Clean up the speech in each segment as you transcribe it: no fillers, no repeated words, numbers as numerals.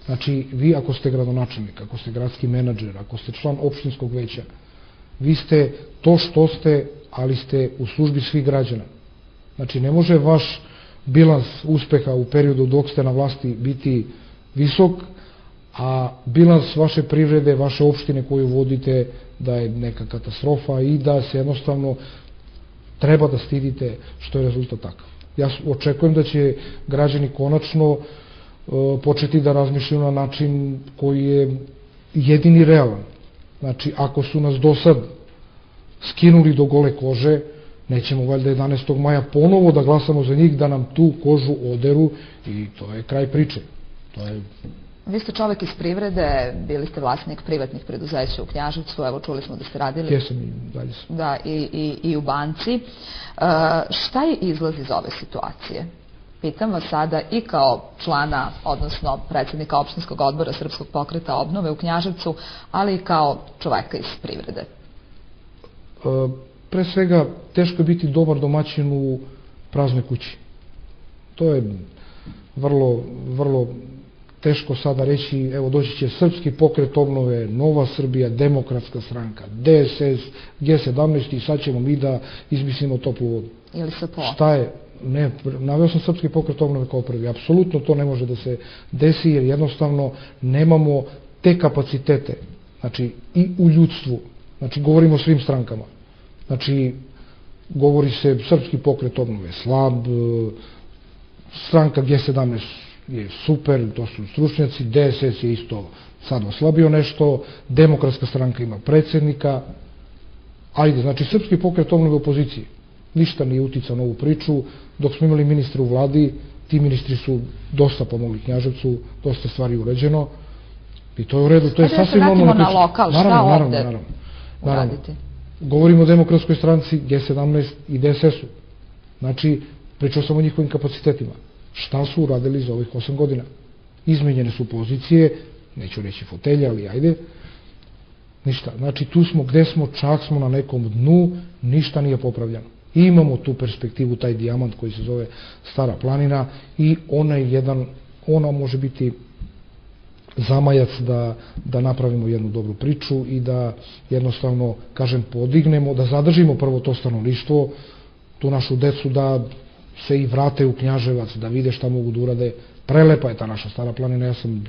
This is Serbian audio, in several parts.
Znači, vi ako ste gradonačelnik, ako ste gradski menadžer, ako ste član opštinskog veća, vi ste to što ste, ali ste u službi svih građana. Znači, ne može vaš bilans uspeha u periodu dok ste na vlasti biti visok, a bilans vaše privrede, vaše opštine koju vodite da je neka katastrofa i da se jednostavno treba da stidite što je rezultat takav. Ja očekujem da će građani konačno početi da razmišljaju na način koji je jedini realan. Znači, ako su nas do sad skinuli do gole kože, nećemo valjda 11. maja ponovo da glasamo za njih, da nam tu kožu oderu i to je kraj priče. Vi ste čovek iz privrede, bili ste vlasnik privatnih preduzeća u Knjaževcu, evo čuli smo da ste radili... Jesam i dalje sam. Da, i u banci. Šta je izlaz iz ove situacije? Pitam vas sada i kao člana, odnosno predsjednika opštinskog odbora Srpskog pokreta obnove u Knjaževcu, ali i kao čoveka iz privrede. Pre svega, teško je biti dobar domaćin u praznoj kući. To je vrlo teško sada reći, evo doći će Srpski pokret obnove, Nova Srbija, Demokratska stranka, DSS, G17 i sad ćemo mi da izmislimo toplu vodu. Ili SPO? Šta je? Ne, naveo sam Srpski pokret obnove kao prvi. Apsolutno to ne može da se desi jer jednostavno nemamo te kapacitete. Znači i u ljudstvu. Znači govorimo o svim strankama. Znači govori se Srpski pokret obnove slab, stranka G17 je super, to su stručnjaci, DSS je isto sad oslabio nešto, Demokratska stranka ima predsjednika, ajde, znači Srpski pokret obnove u opoziciji. Ništa nije uticao na ovu priču, dok smo imali ministre u vladi, ti ministri su dosta pomogli Knjaževcu, dosta stvari urađeno i to je u redu, to je sasvim normalno. Da se vratimo na lokal, šta ovde uraditi? Govorimo o Demokratskoj stranci, G17 i DSS-u. Znači, pričao sam o njihovim kapacitetima. Šta su uradili za ovih 8 godina? Izmenjene su pozicije, neću reći fotelje, ali ajde. Ništa. Znači, tu smo gde smo, čak smo na nekom dnu, ništa nije popravljeno. I imamo tu perspektivu, taj dijamant koji se zove Stara planina i ona može biti zamajac da napravimo jednu dobru priču i da jednostavno, kažem, podignemo, da zadržimo prvo to stanovništvo, tu našu decu da se i vrate u Knjaževac, da vide šta mogu da urade. Prelepa je ta naša Stara planina, ja sam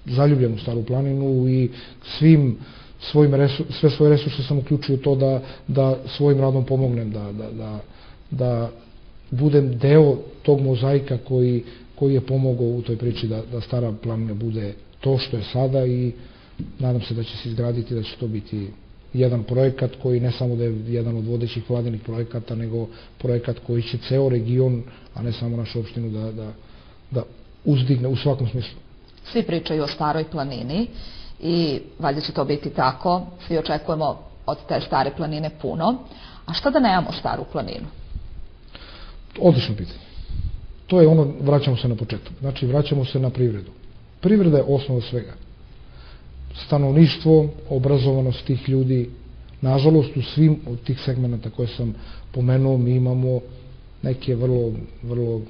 zaljubljen u Staru planinu i sve svoje resurse sam uključio u to da svojim radom pomognem, da budem deo tog mozaika koji je pomogao u toj priči da Stara planina bude to što je sada i nadam se da će se izgraditi, da će to biti jedan projekat koji ne samo da je jedan od vodećih vladinih projekata, nego projekat koji će ceo region, a ne samo našu opštinu da uzdigne u svakom smislu. Svi pričaju o Staroj planini i valjda će to biti tako, svi očekujemo od te Stare planine puno, a šta da nemamo Staru planinu? Odlično pitanje. To je ono, vraćamo se na početak, znači vraćamo se na privredu. Privreda je osnova svega. Stanovništvo, obrazovanost tih ljudi, nažalost u svim od tih segmenta koje sam pomenuo mi imamo neke vrlo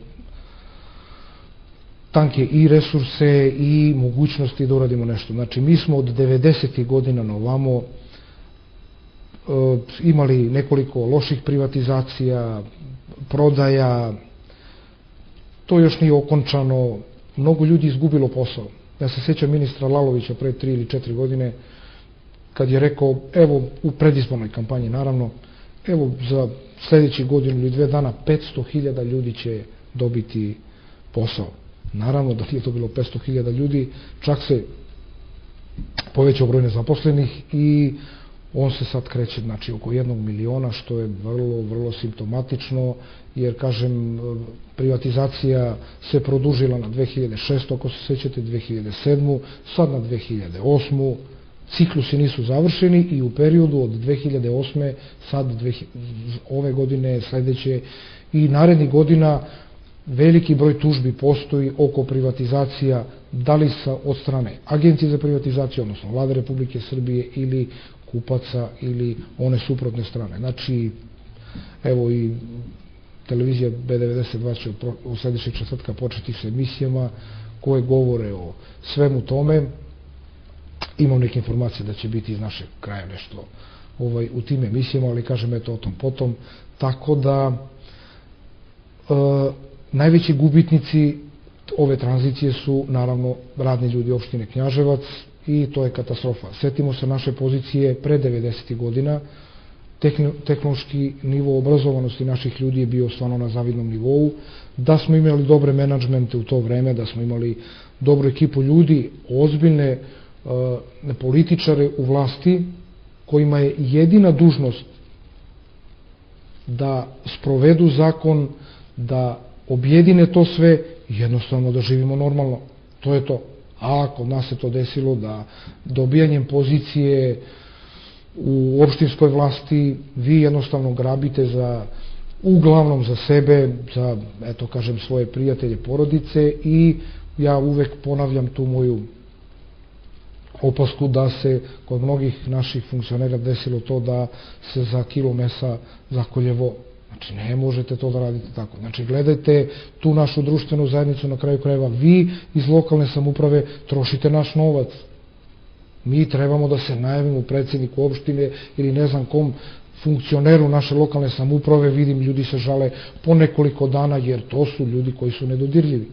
tanke i resurse i mogućnosti da uradimo nešto. Znači mi smo od 90. godina na ovamo imali nekoliko loših privatizacija, prodaja, to još nije okončano, mnogo ljudi izgubilo posao. Ja se sjećam ministra Lalovića pre 3 ili 4 godine kad je rekao, evo u predizbornoj kampanji naravno, evo za sljedeći godinu ili 2 dana 500.000 ljudi će dobiti posao. Naravno da nije to bilo 500.000 ljudi, čak se povećao broj nezaposlenih i on se sad kreće znači oko 1 miliona, što je vrlo simptomatično, jer kažem privatizacija se produžila na 2006. ako se sećate, 2007. sad na 2008. Ciklusi nisu završeni i u periodu od 2008. sad ove godine, sledeće i narednih godina veliki broj tužbi postoji oko privatizacija, da li od strane Agencije za privatizaciju, odnosno Vlade Republike Srbije ili kupaca ili one suprotne strane. Znači, evo i televizija B92 će u sledećeg četvrtka početi s emisijama koje govore o svemu tome. Imam neke informacije da će biti iz našeg kraja nešto u tim emisijama, ali kažem eto o tom potom. Tako da najveći gubitnici ove tranzicije su naravno radni ljudi opštine Knjaževac i to je katastrofa. Setimo se naše pozicije pre 90. godina, tehnološki nivo obrazovanosti naših ljudi je bio stvarno na zavidnom nivou, da smo imali dobre menadžmente u to vreme, da smo imali dobru ekipu ljudi, ozbiljne političare u vlasti kojima je jedina dužnost da sprovedu zakon, da objedine to sve i jednostavno da živimo normalno. To je to. A kod nas se to desilo da dobijanjem pozicije u opštinskoj vlasti vi jednostavno grabite uglavnom za sebe, za, eto kažem, svoje prijatelje, porodice i ja uvek ponavljam tu moju opasku da se kod mnogih naših funkcionera desilo to da se za kilo mesa zakolje vo. Znači, ne možete to da radite tako. Znači, gledajte tu našu društvenu zajednicu, na kraju krajeva vi iz lokalne samouprave trošite naš novac. Mi trebamo da se najavimo predsjedniku opštine ili ne znam kom funkcioneru naše lokalne samouprave, vidim ljudi se žale po nekoliko dana jer to su ljudi koji su nedodirljivi.